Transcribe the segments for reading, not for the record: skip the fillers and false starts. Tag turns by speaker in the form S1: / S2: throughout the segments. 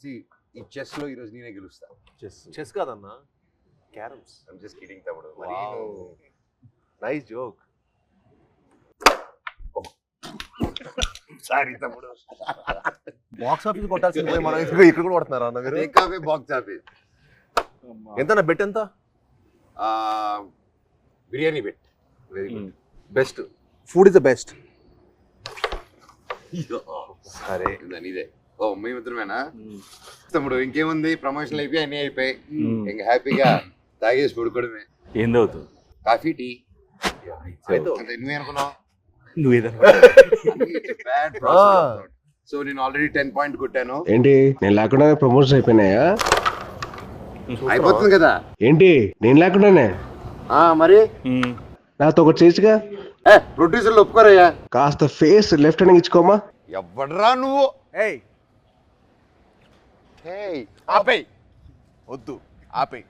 S1: ఈ చెస్ లో ఈరోజు నేనే గెలుస్తా.
S2: చెస్ కాదన్నా, క్యారమ్స్.
S1: ఐమ్ జస్ట్ కిడింగ్ తమ్ముడు.
S2: Nice joke.
S1: సారీ తమ్ముడు.
S2: బాక్స్ ఆఫీస్ కొట్టాల్సింది మనం ఇక్కడ కూడా కొడుతున్నారా అన్న మీరు?
S1: Take away box office.
S2: ఎంత బెట్ ఎంత?
S1: Biryani bet. Very good.
S2: Best food is the best.
S1: సరే ఇదే. ఓ మీ మిత్రమేనా తమ్ముడు? ఇంకేముంది, ప్రమోషన్లు అయిపోయి అన్నీ అయిపోయి ఇంకా హ్యాపీగా తాగేసి పడుకోవడమే.
S3: ఏంది అవుతుంది?
S1: Coffee tea. నువ్వే అనుకున్నావు? సో నేను ఆల్రెడీ 10 పాయింట్ కొట్టాను.
S4: ఏంటి నేను లేకుండా ప్రమోషన్ అయిపోయినాయా?
S1: అయిపోతుంది కదా.
S4: ఏంటి నేను లేకుండానే?
S1: మరి
S4: నాతో ఒకటి చేయొచ్చుగా.
S1: ప్రొడ్యూసర్లు ఒప్పుకోరయ్యా.
S4: కాస్త ఫేస్ లెఫ్ట్ హ్యాండ్ ఇచ్చుకోమా.
S1: ఎవడరా నువ్వు?
S2: ఆపేయ్, వద్దు ఆపేయ్.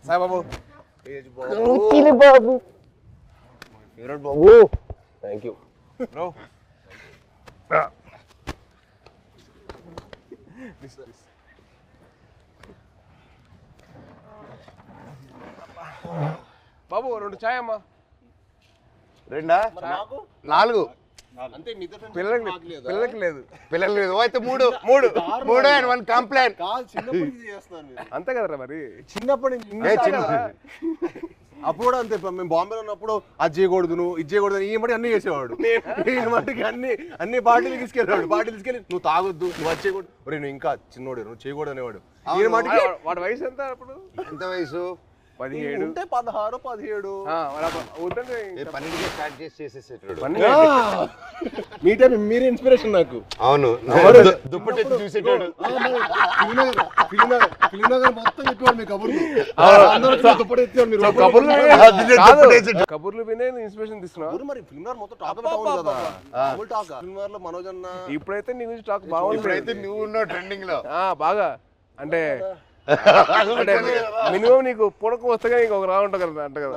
S2: సాయిబాబు బాబు, థ్యాంక్ యూ బ్రో. బాబు 2 చాయ్ అమ్మా.
S1: 2 4
S2: అంతే. పిల్లలకి లేదు.
S1: పిల్లలు లేదు అయితే 3 అండ్ 1 కంప్లైంట్.
S2: అంతే కదరా మరి. చిన్నప్పటి అప్పుడు కూడా అంతే. మేము బాంబేలో ఉన్నప్పుడు అది చేయకూడదు, నువ్వు ఇది చేయకూడదు, ఈ మట్టి అన్ని చేసేవాడు. ఈ మట్టికి అన్ని పార్టీలు తీసుకెళ్ళేవాడు. పార్టీలు తీసుకెళ్ళి నువ్వు తాగొద్దు, నువ్వు అది చేయకూడదు, నువ్వు ఇంకా చిన్నోడు, నువ్వు చేయకూడదు అనేవాడు. ఈ మట్టికి వాడి వయసు ఎంత అప్పుడు?
S1: ఎంత వయసు?
S2: 17 ఉంటే 16 17.
S1: పన్నెండుకే స్టార్ట్ చేసేసేటాడు.
S2: మీ టైం మీరే ఇన్స్పిరేషన్ నాకు.
S1: అవును, దుప్పటి చూసేటాడు.
S2: కబుర్లు వినే ఇన్స్పిరేషన్ తీసుకున్నావు. మరి ఫిల్మ్ మొత్తం టాక్ కదా. ఫిల్మ్ లో మనోజ్ అన్న ఇప్పుడైతే నీ గురించి టాక్ బాగుంది.
S1: ఇప్పుడైతే నువ్వు ఉన్నావు ట్రెండింగ్ లో
S2: బాగా. అంటే మినిమం నీకు పూనకం వస్తే నీకు ఒక రా ఉంటుంది కదా అంట కదా.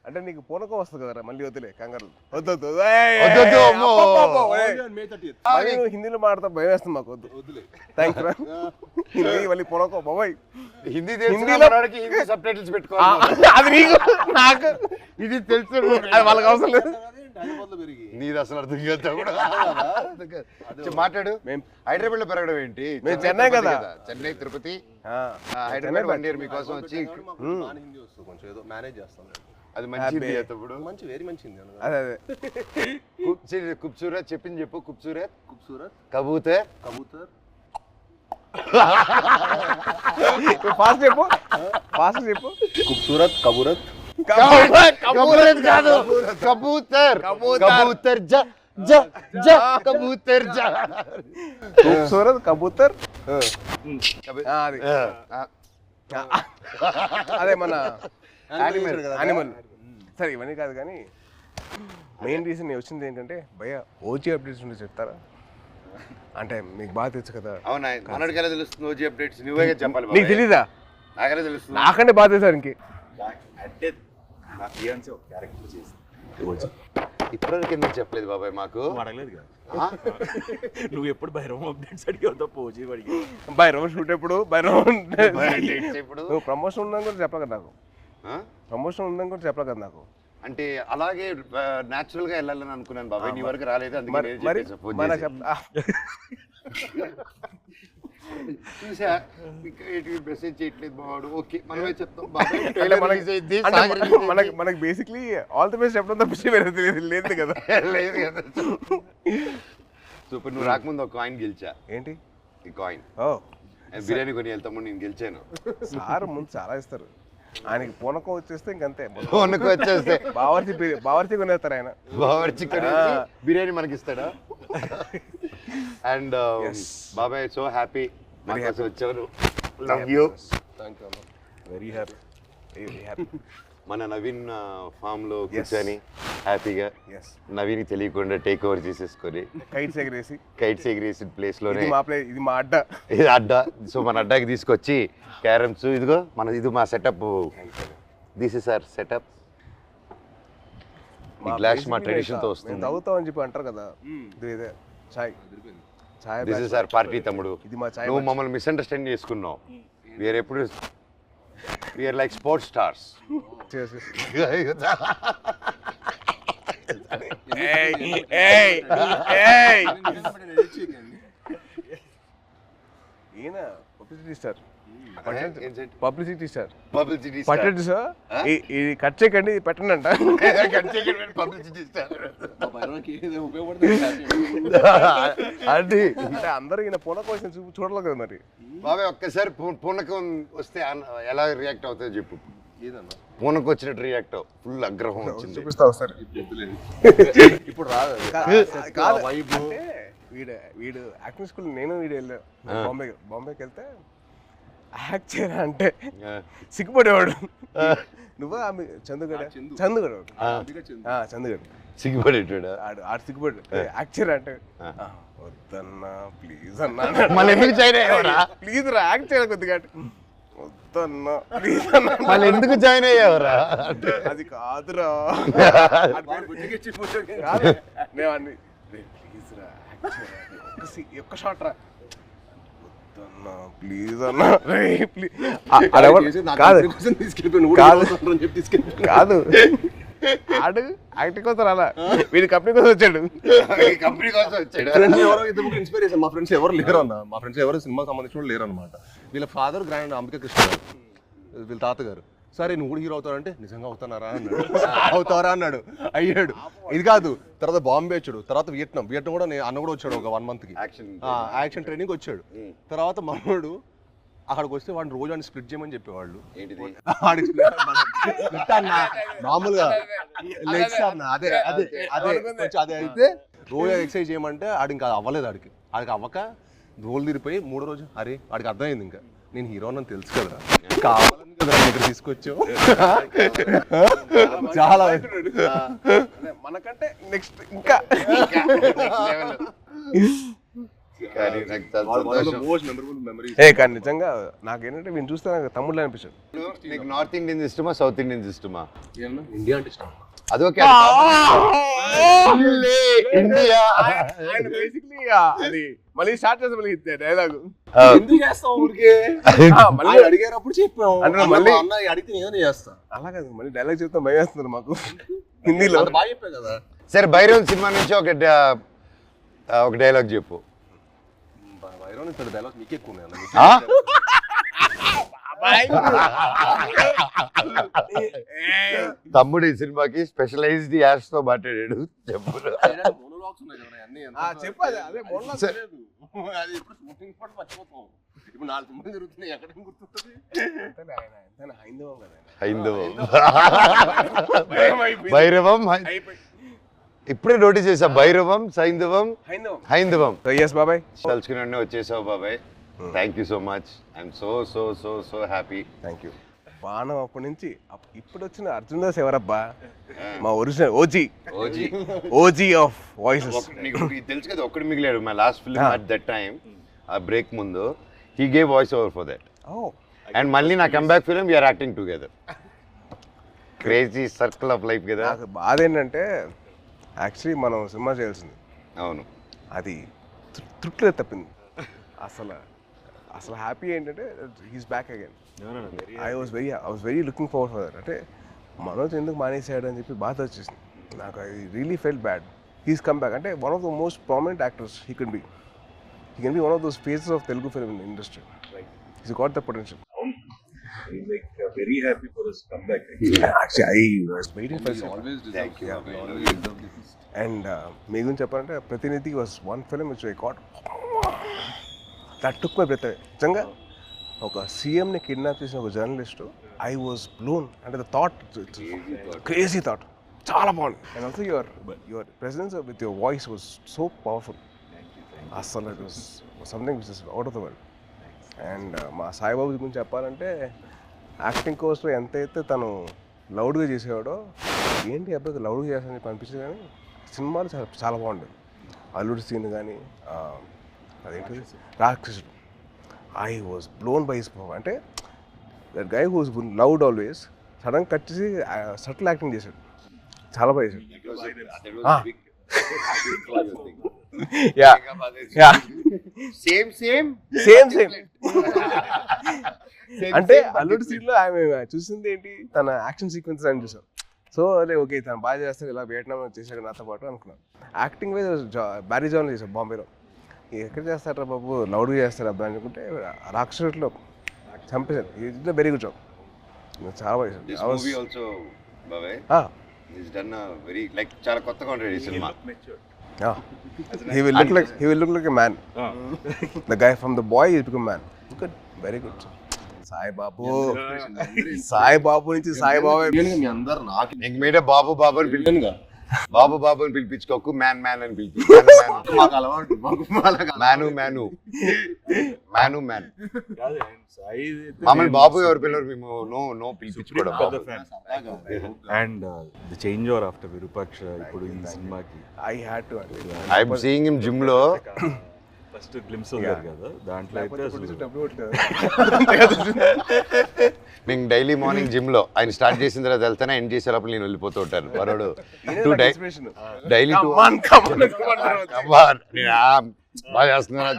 S2: అంటే నీకు పూనకం వస్తుంది కదరా, మళ్ళీ వద్దులే కంగారు. వద్దు హిందీలో మాట్లాడతా భయం వేస్తుంది మాకు. వద్దులే థ్యాంక్స్ రా. హిందీ మళ్ళీ పూనకం బాబాయ్.
S1: హిందీలో సబ్ టైటిల్స్ పెట్టుకోవాలి.
S2: అది నీకు నాకు
S1: ఇది తెలుసు,
S2: వాళ్ళకి అవసరం లేదు.
S1: నీది అసలు అర్థం కాదు. మాట్లాడు. హైదరాబాద్ లో పెరగడం ఏంటి?
S2: మేము చెన్నై కదా.
S1: చెన్నై తిరుపతి హైదరాబాద్ 1 year మీకోసం వచ్చి
S2: కొంచెం ఏదో మేనేజ్ చేస్తాం.
S1: అది మంచిది అప్పుడు.
S2: మంచి వెరీ మంచిది.
S1: అదే ఖూబ్సూరత్ చెప్పింది చెప్పు. ఖూబ్సూరత్ కబూతర్
S2: ఫాస్ట్ చెప్పు. ఖూబ్సూరత్ కబూతర్
S1: కాదు, కబూతర్ కబూతర్
S2: ఖూబ్సూరత్ కబూతర్. అదే మన యానిమల్. సరే ఇవన్నీ కాదు కానీ మెయిన్ రీజన్ వచ్చింది ఏంటంటే భయ్య ఓజీ అప్డేట్స్ ఉంటే చెప్తారా? అంటే మీకు బాగా తెలుసు కదా.
S1: అవునా, మనకి ఎలా తెలుస్తుంది ఓజీ అప్డేట్స్? నువ్వే చెప్పాలి.
S2: నీకు తెలీదా?
S1: నాకెలా తెలుస్తుంది?
S2: నాకంటే బాగా తెలుసు ఇంకే.
S1: ఇప్పటివరకు ఎందుకు చెప్పలేదు బాబాయ్ మాకు?
S3: అడగలేదు కదా నువ్వు. ఎప్పుడు భైరవం అప్డేట్స్ అడిగావు తప్ప ఓజీ అడిగావు.
S2: భైరవం షూట్ ఎప్పుడు? భైరవం
S1: ఇప్పుడు
S2: నువ్వు ప్రమోషన్ ఉందని కూడా చెప్పలే కదా నాకు. ప్రమోషన్ ఉందని కూడా చెప్పలే కదా నాకు.
S1: అంటే అలాగే న్యాచురల్ గా వెళ్ళాలని అనుకున్నాను బాబాయ్. నీ వరకు రాలేదు, అందుకే చూసా మెసేజ్ చేయట్లేదు బావాడు. ఓకే మనమే చెప్తాం.
S2: మనకి బేసిక్లీ ఆల్ ది బెస్ట్ చెప్పడం తప్పించి లేదు కదా.
S1: లేదు కదా. సూపర్. నువ్వు రాకముందు ఒక కాయిన్ గెలిచా.
S2: ఏంటి
S1: ఈ కాయిన్? బిర్యానీ కొని వెళ్తాము, నేను గెలిచాను.
S2: సార్ ముందు చాలా ఇస్తారు. ఆయనకి పూనకం వచ్చేస్తే ఇంకంతే.
S1: పూనకం వచ్చేస్తే
S2: బావర్చి కొనేస్తారు ఆయన.
S1: బావర్చి కొనేసి బిర్యానీ మనకి ఇస్తాడా? అండ్ బాబాయ్ సో హ్యాపీ మాకు వచ్చారు. Love you.
S2: Thank you. Very happy.
S1: మన నవీన్ ఫామ్ లో కూర్చొని హ్యాపీగా నవీన్ తెలియకుండా టేక్ ఓవర్ చేసేసుకొని
S2: కైట్స్ ఎగిరేసి
S1: ప్లేస్ లోనే
S2: ఇది మా
S1: అడ్డా. సో మన అడ్డాకి తీసుకొచ్చి క్యారమ్స్, ఇదిగో ఇది మా setup. This is our setup. Glass మా ట్రెడిషన్ తో వస్తుంది.
S2: తాగుతాం అని చెప్పి అంటారు కదా, ఇదే చాయ్. చాయ్
S1: దిస్ ఇస్ అవర్ పార్టీ తమ్ముడు.
S2: ఇది మా చాయ్.
S1: నువ్వు మమ్మల్ని మిస్అండర్స్టాండ్ చేసుకున్నావు. వీఆర్ ఎప్పుడు వీఆర్ లైక్ స్పోర్ట్స్ స్టార్స్.
S2: ఈయన publicity star. Publicity star.
S1: Publicity
S2: పట్టండి సార్, ఇది కట్ చేయకండి, ఇది పెట్టండి అంట.
S1: పబ్లిసిటీ స్టార్
S2: అది అంటే అందరూ ఈయన పూనకం వచ్చిన చూడలేదు కదా మరి.
S1: బాబాయ్ ఒక్కసారి పూనకం వస్తే ఎలా రియాక్ట్ అవుతుందో చెప్పు. పూనకం వచ్చినట్టు రియాక్ట్ అవ్వు. ఫుల్ ఆగ్రహం వచ్చింది.
S2: చూపిస్తావు సార్. ఇప్పుడు రాదు కాదు. అంటే వీడు యాక్టింగ్ స్కూల్ నేను వీడు వెళ్ళా బాంబేకి వెళ్తే యాక్ట్ చేయరా అంటే సిగ్గుపడేవాడు. నువ్వు ఆమె చందుగడ
S1: సిగ్గుపడేటాడు.
S2: ఆడు సిగ్గుపడు. యాక్ట్ చేయరా అంటే వద్దన్నా ప్లీజ్ అన్నా.
S1: మళ్ళీ ఎందుకు జాయిన్ అయ్యావరా?
S2: ప్లీజ్ రా యాక్ట్ చేయరా కొద్దిగా. వద్దన్నా ప్లీజ్ అన్నా.
S1: మళ్ళీ ఎందుకు జాయిన్ అయ్యావరా?
S2: అది కాదురా. నేను అన్ని ప్లీజ్ రా ఒక్క షాట్ రా. ప్లీజ్ అన్నా కాదు. ఆడు యాక్టింగ్ కోసం అలా వీడి కంపెనీ కోసం వచ్చాడు.
S1: కంపెనీ కోసం వచ్చాడు.
S2: ఇన్స్పిరేషన్ మా ఫ్రెండ్స్ ఎవరు లేరు అన్న. మా ఫ్రెండ్స్ ఎవరు సినిమాకి సంబంధించిన లేరు అనమాట. వీళ్ళ ఫాదర్ గ్రాండ్ అంబికా కృష్ణ గారు, వీళ్ళ తాతగారు. సరే నువ్వు కూడా హీరో అవుతావంటే నిజంగా అవుతానారా అన్నాడు. అవుతారా అన్నాడు. అయ్యాడు. ఇది కాదు, తర్వాత బాంబే వచ్చాడు, తర్వాత వియట్నాం కూడా అన్న కూడా వచ్చాడు ఒక 1 monthకి యాక్షన్ ట్రైనింగ్ వచ్చాడు. తర్వాత మనోడు అక్కడికి వస్తే వాడిని రోజు వాడిని స్ప్లిట్ చేయమని చెప్పేవాళ్ళు. మామూలుగా లెగ్స్ అన్న అదే అదే అదే కొంచెం అదే అయితే రోజు ఎక్సర్సైజ్ చేయమంటే ఆడు ఇంకా అవ్వలేదు. ఆడికి అవ్వక రోల్ తీరిపోయి 3వ రోజు అరే వాడికి అర్థమైంది ఇంకా నేను హీరో అని తెలుసు కదరా, కావాలని కదరా ఇక్కడ తీసుకొచ్చావు. చాలా మనకంటే నెక్స్ట్ ఇంకా కానీ నిజంగా నాకేంటంటే వీళ్ళు చూస్తే నాకు తమ్ముళ్ళు అనిపించాడు.
S1: నీకు నార్త్ ఇండియన్స్ ఇష్టమా సౌత్ ఇండియన్స్ ఇష్టమా?
S2: ఇండియా అంటే ఇష్టం.
S1: అదొకే ఇండియా
S2: అది మళ్ళీ స్టార్ట్ చేస్తాం మళ్ళీ డైలాగ్
S3: ఎందుకు చేస్తాం ఊరికే?
S2: మళ్ళీ
S3: అడిగారప్పుడు చెప్పాము
S2: అంటే మళ్ళీ
S3: అడిగితే నేను చేస్తా.
S2: అలా కాదు, మళ్ళీ డైలాగ్ చెప్తాం భయం వేస్తున్నారు మాకు హిందీలో.
S3: బాగా చెప్పా కదా.
S1: సరే భైరవ్ సినిమా నుంచి ఒక డైలాగ్ చెప్పు.
S2: భైరవ్ డైలాగ్ మీకు ఎక్కువ ఉన్నాయి.
S1: తమ్ముడు ఈ సినిమాకి స్పెషలైజ్డ్ యాడ్స్ తో మాట్లాడాడు. చెప్పు.
S2: చెప్పాలి అదే
S3: ఇప్పుడు 4 సినిమాలు జరుగుతున్నాయి, ఎక్కడ గుర్తుంటుంది?
S1: హైందవం భైరవం ఇప్పుడే నోటీస్ చేసా. భైరవం హైందవం.
S2: బాబాయ్
S1: తలుచుకుని వచ్చేసావు బాబాయ్. Thank you so much. I'm so so so so happy.
S2: Thank you. బాణం అప్పటి నుంచి ఇప్పుడు వచ్చిన అర్జున్ దాస్ ఎవరబ్బా? మా ఒరిజినల్ ఓజీ ఆఫ్ వాయిసెస్.
S1: నీకు తెలుసు కదా, ఒక్కడు మిగిలాడు. My last film at that time, ఆ బ్రేక్ ముందు he gave voice over for that. And మళ్ళీ నా comeback film we're acting together. Crazy circle of life కదా.
S2: నాకు బాధ ఏంటంటే యాక్చువల్లీ మనం సినిమా చేయాల్సింది.
S1: అవును,
S2: అది తృప్తిలో తప్పింది. అసలు హ్యాపీ ఏంటంటే he's back again. I was very looking forward for that. అంటే మనోజ్ ఎందుకు మానేసాడు అని చెప్పి బాధ వచ్చేసింది నాకు. I really felt bad. He's come back. అంటే one of the most prominent actors he can be one of those faces of Telugu film industry. He's got the potential.
S5: Like very happy for his comeback.
S2: Actually, I was waiting for this.
S3: Always
S1: Thank you.
S3: always deserve this.
S2: And మీ గురించి చెప్పాలంటే Prathinidhi was one film which I got that took my breath. నిజంగా ఒక సీఎంని kidnap చేసిన ఒక journalist, I was blown. అంటే the thought, crazy thought, చాలా బాగుంది. And also your presence with your voice was so powerful. అసలు it was something which is out of the world. And మా సాయిబాబు గురించి చెప్పాలంటే యాక్టింగ్ కోర్స్లో ఎంతైతే తను లౌడ్గా చేసేవాడో, ఏంటి అబ్బాయి లౌడ్గా చేస్తానని చెప్పి అనిపించింది. కానీ సినిమాలు చాలా చాలా బాగుండేది. అల్లుడి సీన్ కానీ అదేంటి రాక్షసుడు, I was blown by his performance. అంటే that guy who's loud always sudden cut చేసి సటిల్ యాక్టింగ్ చేశాడు.
S4: చాలా బాగా చేశాడు. Yeah yeah
S1: same same
S4: same అంటే అల్లుడు సీన్ లో ఆమె చూసింది ఏంటి, తన యాక్షన్ సీక్వెన్స్ అని చూసాం. సో అదే ఓకే తను బాగా చేస్తారు, ఇలా వియట్నాం చేశాడు నాతో పాటు అనుకున్నాను. యాక్టింగ్ వైజ్ బ్యారీ జాన్ చేశాడు బాంబేలో. ఎక్కడ చేస్తారా బాబు, లౌడ్గా చేస్తారు అబ్బాయి అనుకుంటే రాక్షసులో చంపేశారు. ఇది వెరీ గుడ్ జాబ్, చాలా బాగా
S1: దిస్
S4: చేశాడు.
S1: మూవీ ఆల్సో బాబాయ్ ఇస్ డన్ వెరీ లైక్ చాలా కొత్తగా ఉంటుంది ఈ cinema.
S4: He will look like a man. The guy from the boy is become man. Good, very good. Sai Babu నుంచి సాయి బాబు
S2: మీ అందరు నాకు
S1: ఇంక మీరే బాబు బాబు అని పిలిచి బాబు బాబు అని పిలిపించుకోకు, మ్యాన్ మ్యాన్ అని పిలిచి
S2: మాకు అలవాటు
S1: మ్యాను మ్యాను మ్యాను మ్యాన్ మమ్మల్ని బాబు ఎవరు పిల్లలు మేము నో పిలిపించుకోవడం.
S3: And the change over after Virupaksha ఇప్పుడు ఈ సినిమాకి
S4: I had to.
S1: I'm seeing him gym లో.
S3: ఫస్ట్ గ్లిమ్స్ వదిలేదు కదా, దాంట్లో అయితే అసలు
S1: నేను డైలీ మార్నింగ్ జిమ్ లో ఆయన స్టార్ట్ చేసిన తర్వాత వెళ్తానే ఎండ్ చేసే లోపల నేను వెళ్ళిపోతూ ఉంటాను. వరుడు డైలీ బాగా చేస్తున్నాను.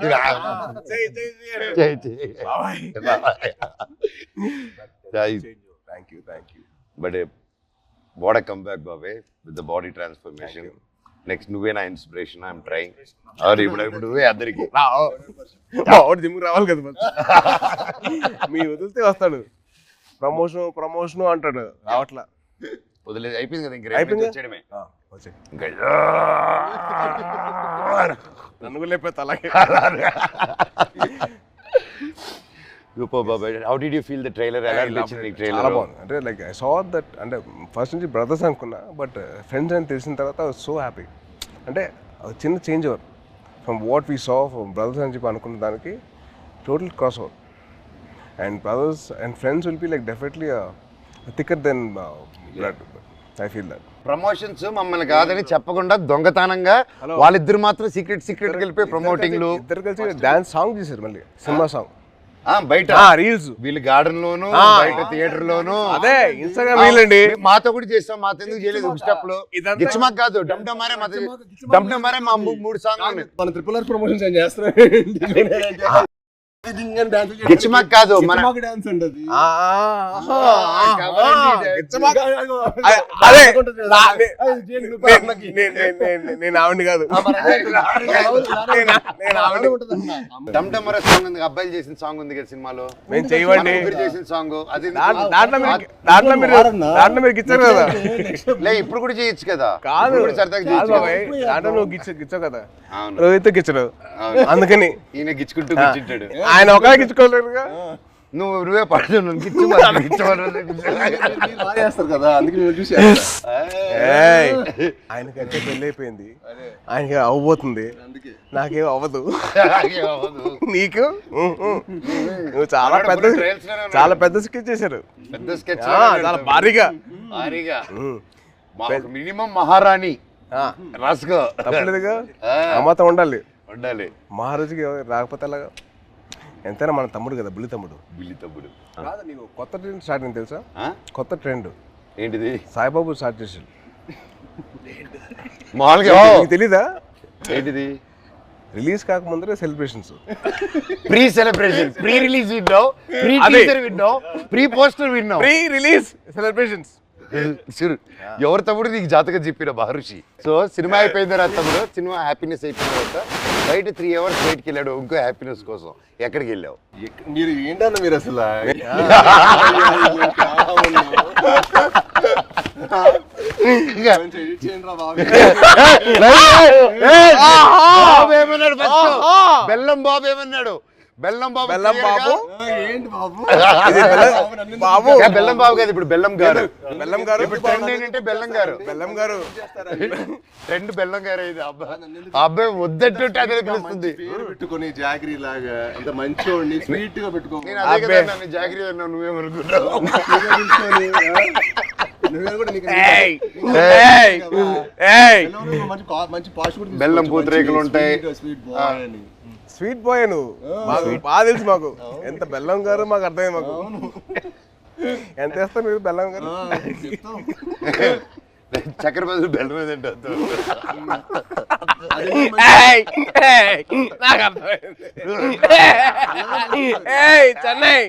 S4: Thank you.
S1: But what come back బాబే with the body transformation. Next నువ్వే నా ఇన్స్పిరేషన్. I'm trying. ఇప్పుడు నువ్వే అందరికి
S4: జిమ్ రావాలి కదా మీ వదిలితే వస్తాడు. ప్రమోషన్ అంటాడు, రావట్లా.
S1: వదిలేదు అయిపోయింది కదా, ఇంక
S4: అయిపోయింది.
S1: వచ్చేయడమే. ఇంకా
S4: నన్ను కూడా లేకపోతే అలాగే.
S1: సూపర్ బాబాయ్. How did you feel the trailer? ఎలా అనిపించింది నీకు
S4: చాలా
S1: ట్రైలర్?
S4: బాగుంది. అంటే లైక్ ఐ సా దట్, అంటే ఫస్ట్ నుంచి బ్రదర్స్ అనుకున్నా, బట్ ఫ్రెండ్స్ అని తెలిసిన తర్వాత ఐ వాజ్ సో హ్యాపీ. అంటే చిన్న change over from what we saw from brothers అని చెప్పి అనుకున్న దానికి total cross over. And brothers and friends will be like definitely thicker then blood. I feel that.
S1: Promotions మమ్మల్ని కాదని చెప్పకుండా దొంగతనంగా వాళ్ళిద్దరు మాత్రం సీక్రెట్ వెళ్ళిపోయి ప్రమోటింగ్లు
S4: ఇద్దరు కలిసి డాన్స్ సాంగ్ చేశారు, మళ్ళీ సినిమా సాంగ్
S1: బయట
S4: రీల్స్.
S1: వీళ్ళు గార్డెన్ లోను బయట థియేటర్ లోను.
S4: అదే ఇన్స్టాగ్రామ్ వీళ్ళండి.
S1: మాతో కూడా చేస్తాం, మాతో ఎందుకు చేయలేదు? స్టెప్ లో గిచ్చమాక్ కాదు, డమ్డమారే మా 3 సాంగ్
S2: మన ట్రిపుల్ ఆర్ ప్రమోషన్స్ ఏం చేస్తున్నాం.
S1: గిచ్చమాక్ కాదు మన
S2: డాన్స్ అంటది.
S4: అదే నేను ఆవిడ కాదు,
S1: డమ్డమరే సాంగ్ ఉంది, అబ్బాయిలు చేసిన సాంగ్ ఉంది కదా సినిమాలో,
S4: మేము చేయవండి
S1: చేసిన సాంగ్. అది
S4: దాంట్లో మీరు గిచ్చారు కదా.
S1: లే ఇప్పుడు కూడా చేయొచ్చు కదా.
S4: కాదు
S1: సరదాగా
S4: దాంట్లో నువ్వు గిచ్చావు కదా, రోహిత్ గిచ్చడు. అందుకని
S1: ఈయన గిచ్చుకుంటూ కూర్చుంటాడు.
S4: ఆయన ఒక గిచ్చుకోలేరుగా.
S1: నువ్వే పడుతు
S2: చేస్తారు కదా, అందుకే చూసి
S4: ఆయనకైతే పెళ్ళి అయిపోయింది, ఆయనకి అవ్వబోతుంది, నాకేం అవ్వదు. నీకు నువ్వు చాలా పెద్ద స్కెచ్ చేశారు,
S1: పెద్ద స్కెచ్
S4: చాలా భారీగా.
S1: మినిమం మహారాణి రాసుకో,
S4: తప్పలేదుగా. అమ్మతో ఉండాలి. మహారాజుకి రాకపోతే అలాగా. ఎంతైనా మన తమ్ముడు కదా, బుల్లి తమ్ముడు. కాదు, నీకు కొత్త ట్రెండ్ స్టార్ట్ అయింది తెలుసా? కొత్త ట్రెండ్
S1: ఏంటిది?
S4: సాయిబాబు స్టార్ట్ చేసాడు.
S1: మామూలుగా
S4: తెలీదా?
S1: ఏంటిది?
S4: రిలీజ్ కాకముందరే celebrations,
S1: pre celebration, pre release విన్నావు, ప్రీ టీజర్ విన్నావు, ప్రీ పోస్టర్ విన్నావు,
S4: ప్రీ రిలీజ్ సెలబ్రేషన్స్.
S1: ఎవరు తమ్ముడు నీకు జాతకం చెప్పిన మహర్షి. సో సినిమా అయిపోయిన తర్వాత తమ్ముడు, సినిమా హ్యాపీనెస్ అయిపోయిన తర్వాత బయట 3 hours బయటకి వెళ్ళాడు ఇంకో హ్యాపీనెస్ కోసం. ఎక్కడికి వెళ్ళావు?
S2: మీరు ఏంటన్నా మీరు అసలు
S1: బెల్లం బాబు ఏమన్నాడు? బెల్లం బాబు
S2: ఏంటి బాబు?
S4: బాబు
S1: బెల్లం బాబు కాదు, ఇప్పుడు బెల్లం గారు.
S4: ఇప్పుడు
S1: ట్రెండ్ ఏంటంటే బెల్లం గారు. ట్రెండ్ బెల్లం గారు అయింది. అబ్బాయి వద్దట్టుంటే అదే పిలుస్తుంది.
S2: పెట్టుకుని జాగ్రీ లాగా అంత మంచోడిని స్వీట్ గా పెట్టుకో.
S1: నేను అదే కదా నన్ను జాగ్రీ అన్నా, నువ్వేమనుకుంటావు? బెల్లం పూతరేకులు ఉంటాయి.
S4: స్వీట్ బాయ్ నువ్వు, మాకు బాగా తెలుసు. మాకు ఎంత బెల్లం గారు మాకు అర్థమైంది. మాకు ఎంత వేస్తారు మీరు బెల్లం గారు?
S1: చక్కెర బదులు బెల్లం ఏదంటే
S4: చెన్నై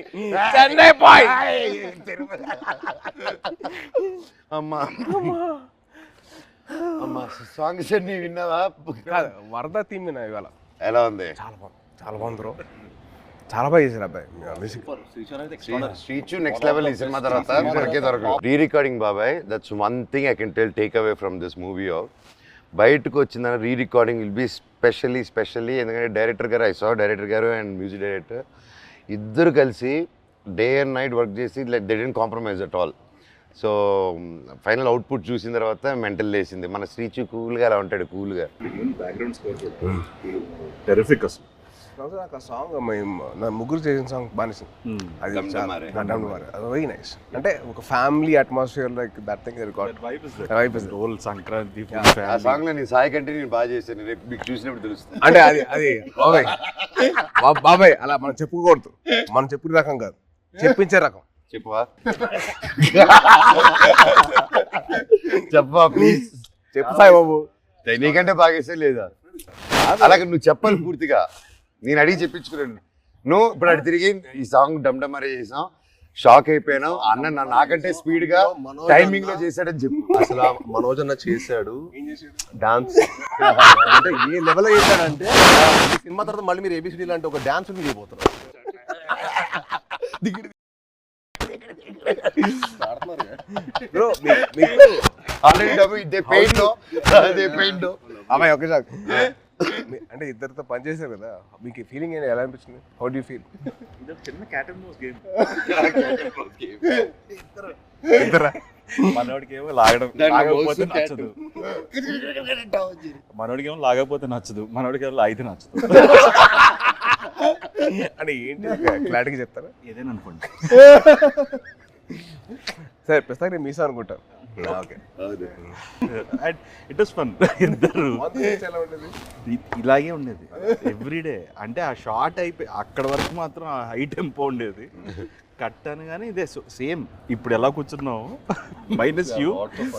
S4: చెన్నై బాయ్.
S1: అమ్మా అమ్మా సాంగ్స్ అన్ని విన్నావా?
S4: వరద థీమ్ విన్నా ఇవాళ.
S1: ఎలా ఉంది?
S4: చాలా బాగుంది బ్రో, చాలా బాగా చేశారు అబ్బాయి మ్యూజిక్.
S1: శ్రీచు నెక్స్ట్ లెవెల్ ఈ సినిమా తర్వాత దొరికే దొరకదు. రీ రికార్డింగ్ బాబాయ్, that's one thing I can take away from this movie. బయటకు వచ్చిందని re recording will be specially ఎందుకంటే డైరెక్టర్ గారు, ఐ సా డైరెక్టర్ గారు అండ్ మ్యూజిక్ డైరెక్టర్ ఇద్దరు కలిసి డే అండ్ నైట్ వర్క్ చేసి like they didn't compromise at all. So final output చూసిన తర్వాత మెంటల్ లేసింది. మన శ్రీచు కూల్గా అలా ఉంటాడు, కూల్గా.
S5: బ్యాక్గ్రౌండ్ స్కోర్ టెరిఫిక్ అసలు.
S4: నాకు ఆ సాంగ్ నా ముగ్గురు చేసిన సాంగ్ బాగా నచ్చింది. అది వెరీ నైస్. అంటే ఒక family atmosphere like that thing
S3: role Sankranti
S1: ఆ సాంగ్ లో నీ సాయి కంటే నేను బాగా చేశాను, రేపు మీకు చూసినప్పుడు తెలుస్తుంది.
S4: అంటే అది బాబాయ్ అలా మనం చెప్పుకోకూడదు, మనం చెప్పుకునే రకం కాదు, చెప్పించే రకం.
S1: చెప్పవా? చెప్పవా ప్లీజ్?
S4: చెప్పు సాయి బాబు.
S1: నీకంటే బాగా చేసే లేదా? అలాగే నువ్వు చెప్పాలి పూర్తిగా. నేను అడిగి చెప్పించుకున్నాను. నువ్వు ఇప్పుడు అటు తిరిగి ఈ సాంగ్ డమ్డమరే చేసాం, షాక్ అయిపోయాను. అన్న నాకంటే స్పీడ్ గా టైమింగ్ లో చేశాడని చెప్పు.
S2: అసలు మనోజ్ అన్న చేశాడు డాన్స్. అంటే ఏ లెవెల్ చేశాడంటే సినిమా తర్వాత మళ్ళీ మీరు ఏబిసిడి లాంటి ఒక డాన్స్ చేయబోతున్నారు.
S1: ఆల్రెడీ పెయింట్
S4: అమ్మాయి ఒకే సార్ అంటే ఇద్దరితో పని చేశారు కదా, మీకు ఫీలింగ్ ఎలా అనిపించింది? How do you feel?
S3: చిన్న క్యాట్ అండ్ మౌస్ గేమ్.
S4: ఇద్దరా?
S3: మనోడికేమో లాగకపోతే నచ్చదు, మనోడికేమో లాగితే నచ్చదు.
S4: అంటే ఏంటి క్లారిటీగా చెప్తారా?
S3: ఏదైనా అనుకోండి.
S4: సరే ప్రస్తుతానికి నేను మీసా అనుకుంటాను. Okay,
S3: it was fun. ఇద్దరు ఇలాగే ఉండేది ఎవ్రీడే. అంటే ఆ షార్ట్ అయిపోయి అక్కడ వరకు మాత్రం ఆ హై టెంపో ఉండేది. కట్ అని కానీ ఇదే సేమ్ ఇప్పుడు ఎలా కూర్చున్నావు minus you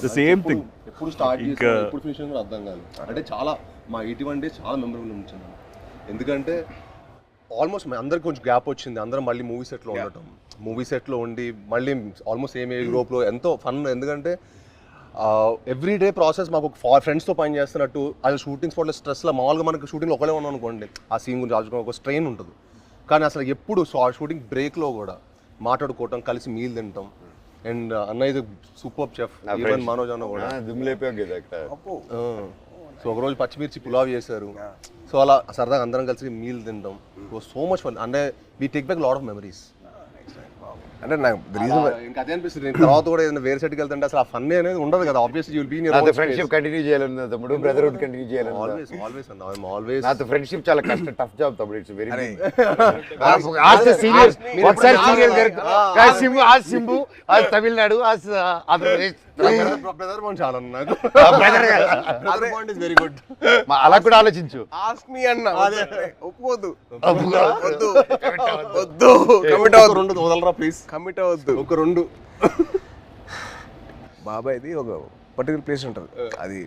S3: the same thing.
S2: ఎప్పుడు స్టార్ట్ చేసి ఎప్పుడు ఫినిష్ కూడా అర్థం కాదు. అంటే చాలా మా 81 days చాలా మెమరబుల్ ఉంచింది. ఎందుకంటే ఆల్మోస్ట్ అందరికి కొంచెం గ్యాప్ వచ్చింది, అందరం మళ్ళీ మూవీ సెట్లో ఉండటం, మూవీ సెట్లో ఉండి మళ్ళీ ఆల్మోస్ట్ సేమ్ యూరోప్లో ఎంతో ఫన్. ఎందుకంటే ఎవ్రీడే ప్రాసెస్ మాకు ఫ్రెండ్స్తో పని చేస్తున్నట్టు. అది షూటింగ్ స్పాట్లో స్ట్రెస్లో మామూలుగా మనకి షూటింగ్లో ఒకటే ఉన్నాం అనుకోండి, ఆ సీన్ గురించి ఆలోచుకుని ఒక స్ట్రెయిన్ ఉంటుంది. కానీ అసలు ఎప్పుడు షూటింగ్ బ్రేక్లో కూడా మాట్లాడుకోవటం, కలిసి మీల్ తింటాం. అండ్ అన్న ఇది సూపర్ చెఫ్, ఈవెన్ మనోజ్ అన్న కూడా సో ఒకరోజు పచ్చిమిర్చి పులావ్ చేశారు. సో అలా సరదాగా అందరం కలిసి మీల్ తింటాం. So much fun. అంటే we take back lot of memories.
S4: అంటే నాకు
S2: ఇంకా అదే అనిపిస్తుంది. నేను తర్వాత కూడా ఏదైనా వేరే సెట్కి వెళ్తుంటే అసలు ఆ ఫన్ అనేది ఉండదు కదా. Obviously you will be in your
S1: friendship continue చేయాలన్నా తమ్ముడు, బ్రదర్హుడ్ కంటిన్యూ చేయాలి.
S2: ఆల్వేస్ అన్న, ఐ యామ్ ఆల్వేస్.
S1: నాతో ఫ్రెండ్షిప్ చాలా కష్టం, టఫ్ జాబ్ తమ్ముడు. It's very serious. ఒకసారి serial Simbu Tamil Nadu, Andhra Pradesh
S2: brother bond చాలా నాకు. Brother bond is very good.
S1: అలా కూడా ఆలోచించు.
S4: ఆస్క్ మీ అన్న. ఒప్పుకోవద్దు,
S2: రెండు వదలరా ప్లీజ్.
S4: కమిట్ అవ్వద్దు.
S2: ఒక రెండు.
S4: బాబాయ్ది ఒక పర్టికులర్ ప్లేస్ ఉంటుంది, అది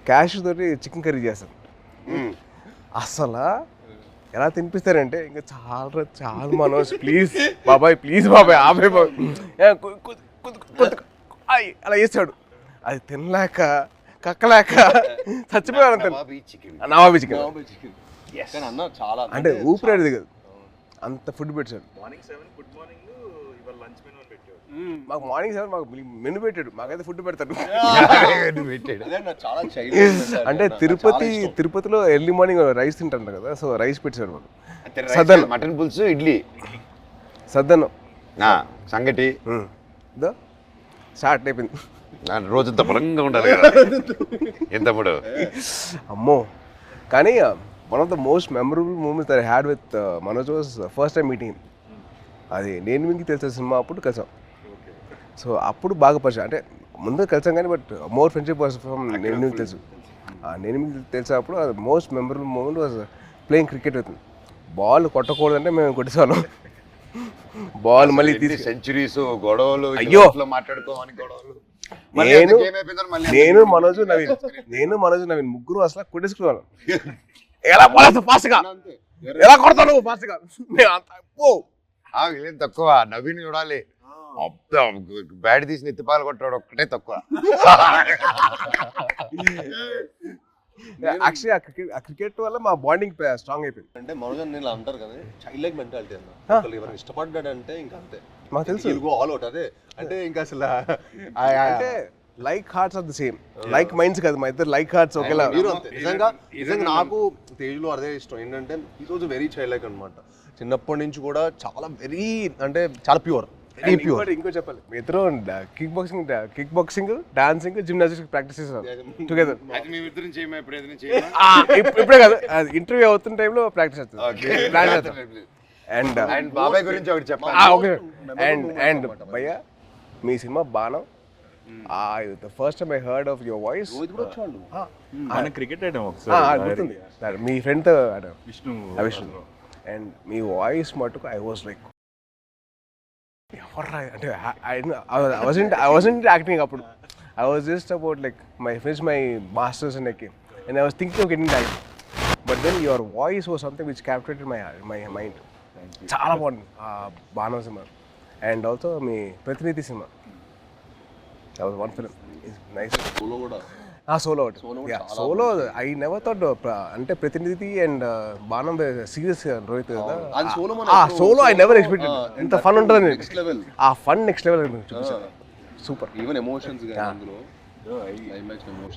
S4: క్యాష్ తోటి చికెన్ కర్రీ చేస్తారు. అసలు ఎలా తినిపిస్తారంటే ఇంకా చాలా మనోజ్ ప్లీజ్ బాబాయ్, ప్లీజ్ బాబాయ్ ఆపే అలా చేస్తాడు. అది తినలేక కక్కలేక చచ్చిపోయాను. నవాబీ చికెన్
S2: అన్న చాలా
S4: అంటే ఊపిరాడు దిగదు, అంత ఫుడ్ పెట్టాడు.
S3: మార్నింగ్ 7 గుడ్ మార్నింగ్, ఇవాళ లంచ్ మెనూ అని పెట్టాడు.
S4: మాకు మార్నింగ్ 7 మాకు మెనూ పెట్టాడు, మాకైతే ఫుడ్ పెడతాడు. అంటే తిరుపతిలో ఎర్లీ మార్నింగ్ రైస్ తింటారు కదా, సో రైస్ పెట్టాడు మాకు. సద్దన్నం,
S1: మటన్ పులుసు, ఇడ్లీ,
S4: సద్దన్నం,
S1: సంగటి
S4: స్టార్ట్ అయిపోయింది.
S1: రోజంతా బలంగా ఉండాలి కదా ఏం తమ్ముడు.
S4: అమ్మో. కానీ one of the most memorable moments I had with Manoj was first time meeting. అది నేను మీకు తెలిసిన సినిమా అప్పుడు కలిసాం. సో అప్పుడు బాగా పరిచయం, అంటే ముందు కలిసాం కానీ but more friendship was from నేను మీకు తెలుసు. నేను మీకు తెలిసినప్పుడు అది most memorable moment was playing cricket with. Ball కొట్టకూడదంటే మేము కొట్టేసాను. బాల్ మళ్ళీ
S1: సెంచరీస్, గొడవలు,
S4: అయ్యో
S1: మాట్లాడుకోవాలి గొడవలు.
S4: నేను మనోజు నవీన్ ముగ్గురు అసలు కొట్టేసుకున్నాను. ఎలా పోలేదు ఫాస్ట్ గా, ఎలా కొడతాను ఫాస్ట్ గా.
S1: వీళ్ళేం తక్కువ, నవీన్ చూడాలి బ్యాట్ తీసి నెత్తిపాలు కొట్టాడు ఒక్కటే తక్కువ.
S4: యాక్చువల్లీ ఆ క్రికెట్ వల్ల మా బాండింగ్ స్ట్రాంగ్ అయిపోయింది.
S2: అంటే మనోజ్ నేను అంటారు కదా చైల్డ్ లైక్ మెంటాలిటీ అన్న, ఎవరైనా ఇష్టపడ్డాడంటే ఇంకా అంతే,
S4: మాకు తెలుసు
S2: ఆల్ అవుట్. అదే అంటే ఇంకా అసలు
S4: అంటే like hearts are the same, like minds కాదు, మా ఇద్దరు లైక్ హార్ట్స్ ఒకేలా.
S2: నిజంగా నాకు తేజ్లో అదే ఇష్టం ఏంటంటే ఈ రోజు వెరీ చైల్డ్ లైక్ అనమాట. చిన్నప్పటి నుంచి కూడా చాలా వెరీ అంటే చాలా ప్యూర్, వెరీ ప్యూర్.
S4: ఇంకో చెప్పాలి, మీ ఇద్దరు kick boxing dancing gymnastics practice చేస్తారు టుగెదర్. ఇప్పుడే కాదు, ఇంటర్వ్యూ అవుతున్న టైంలో ప్రాక్టీస్ చేస్తారు. అండ్
S1: బాబాయ్ గురించి ఒకటి చెప్పాలి.
S4: అండ్ భయ్యా మీ సినిమా బాణం, the first time I heard of your voice
S3: మన క్రికెట్ ఆడాం ఒకసారి,
S4: గుర్తుంది మీ ఫ్రెండ్ తో ఆడాం,
S3: విష్ణు.
S4: అండ్ మీ వాయిస్ మటుకు ఐ వాజ్ లైక్ అంటే I wasn't acting అప్పుడు, I was just about like finished my masters and I was thinking of getting that, but then your voice was something which captured my mind. చాలా బాగుంది బాణం cinema. And also మీ Prathinidhi cinema, that was one film, is nice.
S2: Solo కూడా
S4: solo solo I never thought అంటే Prathinidhi and Baanam serious Rohit కదా. Solo I never expected ఇంత fun ఉంటుంది. ఆ ఫన్ నెక్స్ట్ లెవెల్ చూపించారు, సూపర్.
S2: ఈవెన్ ఎమోషన్స్ గాని అందులో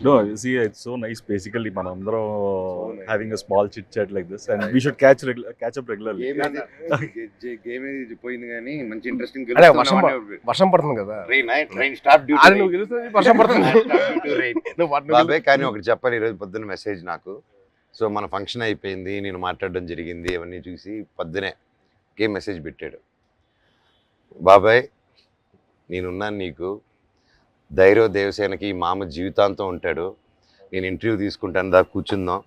S3: No, you see, it's so nice. Basically, manandram having a small chit chat like this, and we should catch up regularly.
S1: Game ఏది పోయింది కానీ మంచి ఇంట్రెస్టింగ్.
S4: వర్షం పడుతుంది కదా, వర్షం పడుతుంది
S1: బాబాయ్. కానీ ఒకటి చెప్పాలి, ఈరోజు పొద్దున్న మెసేజ్ నాకు. సో మన ఫంక్షన్ అయిపోయింది, నేను మాట్లాడడం జరిగింది, అవన్నీ చూసి పొద్దునే గేమ్ మెసేజ్ పెట్టాడు. బాబాయ్ నేనున్నాను నీకు, ధైర్య దేవసేనకి మామ జీవితాంతం ఉంటాడు, నేను ఇంటర్వ్యూ తీసుకుంటాను, దా కూర్చుందాం,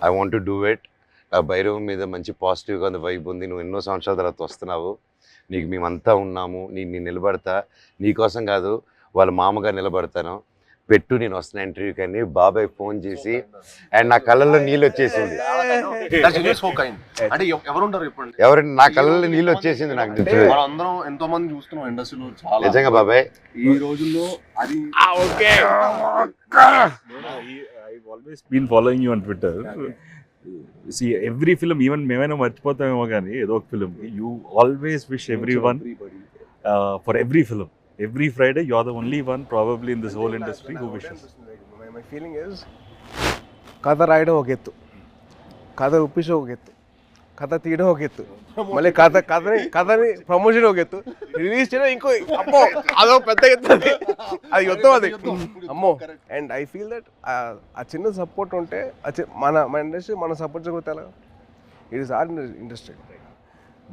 S1: I want to do it. ఆ భైరవం మీద మంచి పాజిటివ్గా ఉంది, వైబ్ ఉంది, నువ్వు ఎన్నో సంవత్సరాల తర్వాత వస్తున్నావు, నీకు మేమంతా ఉన్నాము, నేను నిలబడతా, నీకోసం కాదు వాళ్ళ మామగా నిలబడతాను, పెట్టు నేను వస్తున్నా ఇంటర్వ్యూకి అని బాబాయ్ ఫోన్ చేసి, అండ్ నా కళ్ళల్లో నీళ్ళు వచ్చేసింది.
S2: అంటే ఎవరు ఉంటారు చెప్పండి,
S1: ఎవరంటే నా కళ్ళల్లో నీళ్ళు వచ్చేసింది నాకు.
S2: అందరం ఎంతో మంది చూస్తున్నాం ఇండస్ట్రీలో, చాలా
S1: నిజంగా బాబాయ్
S2: ఈ రోజుల్లో అది.
S3: I've always been following you on Twitter. See, every film, even మేమైనా మర్చిపోతామేమో కానీ ఏదో ఒక film, you always wish everyone for every film. Every Friday, you're the only one probably in this whole industry who wishes.
S4: My feeling is, కథ రాయడం ఒక ఎత్తు, కథ ఒప్పించడం ఒక ఎత్తు, కథ తీయడం ఒక ఎత్తు, మళ్ళీ కథని ప్రమోషన్ ఒక ఎత్తు, రిలీజ్ చేయడం ఇంకో అమ్మో అదో పెద్ద ఎత్తు, అది యుద్ధం అది అమ్మో. అండ్ ఐ ఫీల్ దట్ ఆ చిన్న సపోర్ట్ ఉంటే మన ఇండస్ట్రీ మనం సపోర్ట్ చేయకపోతే ఎలా? It is our industry,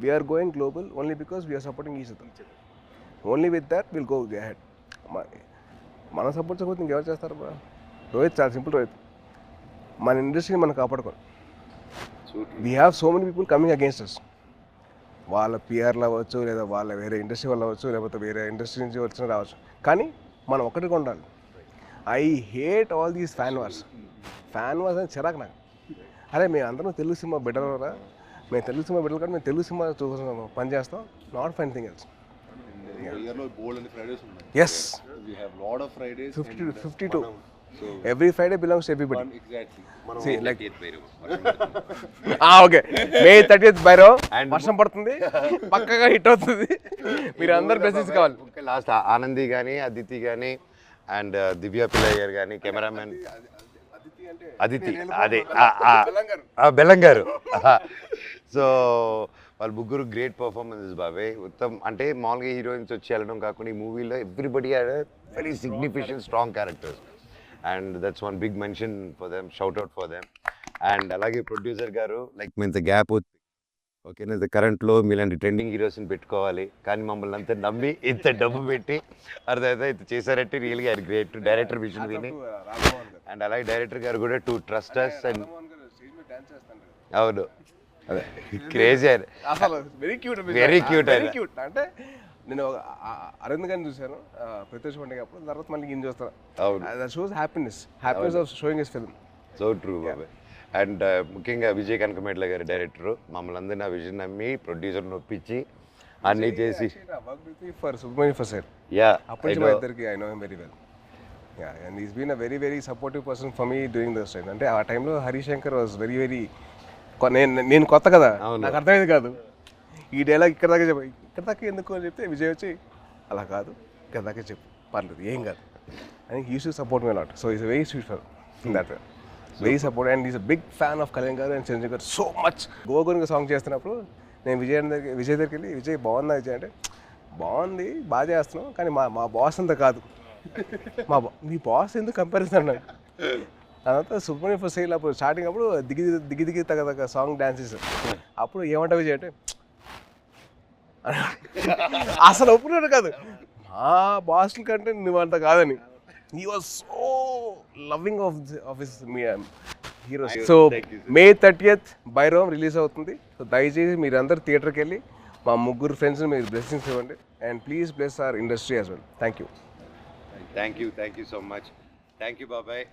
S4: we're going global only because we're supporting each other. Only with that will go ahead. మనం సపోర్ట్ చేయకపోతే ఇంకెవరు చేస్తారు బా? రోహిత్ చాలా సింపుల్, రోహిత్ మన ఇండస్ట్రీని మనం కాపాడుకోవాలి. We have so many people coming against us, వాళ్ళ పిఆర్లు అవ్వచ్చు, లేదా వాళ్ళ వేరే ఇండస్ట్రీ వాళ్ళు అవ్వచ్చు, లేకపోతే వేరే ఇండస్ట్రీ నుంచి వచ్చిన రావచ్చు, కానీ మనం ఒక్కటిగా ఉండాలి. I hate all these fan wars అని చిరాకు నాకు. అరే మేము అందరం తెలుగు సినిమా బిడ్డలరా, మేము తెలుగు సినిమా బిడ్డలు కానీ మేము తెలుగు సినిమా చూసుకున్నాం, పని చేస్తాం, not fine thing else. Yes,
S2: we have lot of Fridays,
S4: 52. So every Friday belongs to everybody.
S2: Exactly.
S4: See, like okay, May 30th Bhairav, వర్షం పడుతుంది, పక్కగా హిట్ అవుతుంది, మీరు అందరు బ్లెస్సింగ్స్ కావాలి.
S1: లాస్ట్ ఆనంది కానీ, అదితి కానీ, అండ్ దివ్య పిల్లయ్య గారు కానీ, కెమెరామెన్ అదితి, అదే బెల్లంగారు. సో వాళ్ళు ముగ్గురు గ్రేట్ పర్ఫార్మెన్సెస్ బాబాయ్. ఉత్తమ్ అంటే మామూలుగా హీరోయిన్స్ వచ్చి వెళ్ళడం కాకుండా ఈ మూవీలో everybody had very significant strong characters, and that's one big mention for them, shout out for them. And అలాగే ప్రొడ్యూసర్ గారు లైక్ మీ ఇంత గ్యాప్ అవుతుంది, ఓకేనా, ఇంత కరెంట్లో మీలాంటి ట్రెండింగ్ హీరోస్ని పెట్టుకోవాలి, కానీ మమ్మల్ని అంతా నమ్మి ఇంత డబ్బు పెట్టి అర్థమైతే ఇంత చేశారంటే రియల్గా అది గ్రేట్. డైరెక్టర్ విజన్ విని, అండ్ అలాగే డైరెక్టర్ గారు కూడా టు ట్రస్ట్ అస్. అండ్ అవును, అదే క్రేజీ,
S4: అసలు వెరీ క్యూట్
S1: వెరీ క్యూట్.
S4: అంటే నేను అరవింద్ గారిని చూశాను ప్రత్యక్ష పండుగ అప్పుడు, తర్వాత మళ్ళీ ఈయన చూస్తాను.
S1: అవును.
S4: That shows happiness of showing his film.
S1: So true బాబాయ్. అండ్ ముఖ్యంగా విజయ్ కనకమేట్ల గారి డైరెక్టర్ మమ్మల్ని అందరినీ ఆ విజన్ నమ్మి ప్రొడ్యూసర్ నొప్పించి అన్నీ చేసి
S4: for Subramanyam for sale.
S1: Yeah
S4: అప్పటి నుంచి మా ఇద్దరికి I know him very well. And is been a very very supportive person for me during those time. అంటే ఆ టైంలో హరిశంకర్ వాజ్ వెరీ వెరీ, నేను కొత్త కదా, నాకు అర్థమైంది కాదు ఈ డైలాగ్ ఇక్కడ దాకా చెప్పు, ఇక్కడ దాకా ఎందుకు అని చెప్తే విజయ్ వచ్చి అలా కాదు ఇక్కడ దాకా చెప్పు పర్లేదు ఏం కాదు అని used to support me lot. So is very sweet for that way, very support. And is a big fan of Kalyan గారు అండ్ చిరంజీవి గారు సో మచ్. గోగురుగా సాంగ్ చేస్తున్నప్పుడు నేను విజయ్ దగ్గరికి వెళ్ళి, విజయ్ బాగుందా విజయ్ అంటే, బాగుంది బాగా చేస్తున్నాం కానీ మా బాస్ అంత కాదు, మీ బాస్ ఎందుకు కంపారిజన్ అన్నాడు. తర్వాత సుబ్రహ్మణ్యం ఫర్ సేల్ అప్పుడు స్టార్టింగ్ అప్పుడు దిగి దిగి తగ్గ సాంగ్ డాన్సెస్, అప్పుడు ఏమంటా విజయ్ అంటే అసలు ఒప్పుకున్నాడు కాదు, మా బాస్ల కంటే నువ్వు అంత కాదని. He was so loving of his heroes. So May 30th Bhairavam release అవుతుంది. సో దయచేసి మీరందరూ థియేటర్కి వెళ్ళి మా ముగ్గురు ఫ్రెండ్స్ని మీరు బ్లెస్సింగ్స్ ఇవ్వండి. And please bless our industry as well. Thank you
S1: so much. Thank you బాబాయ్.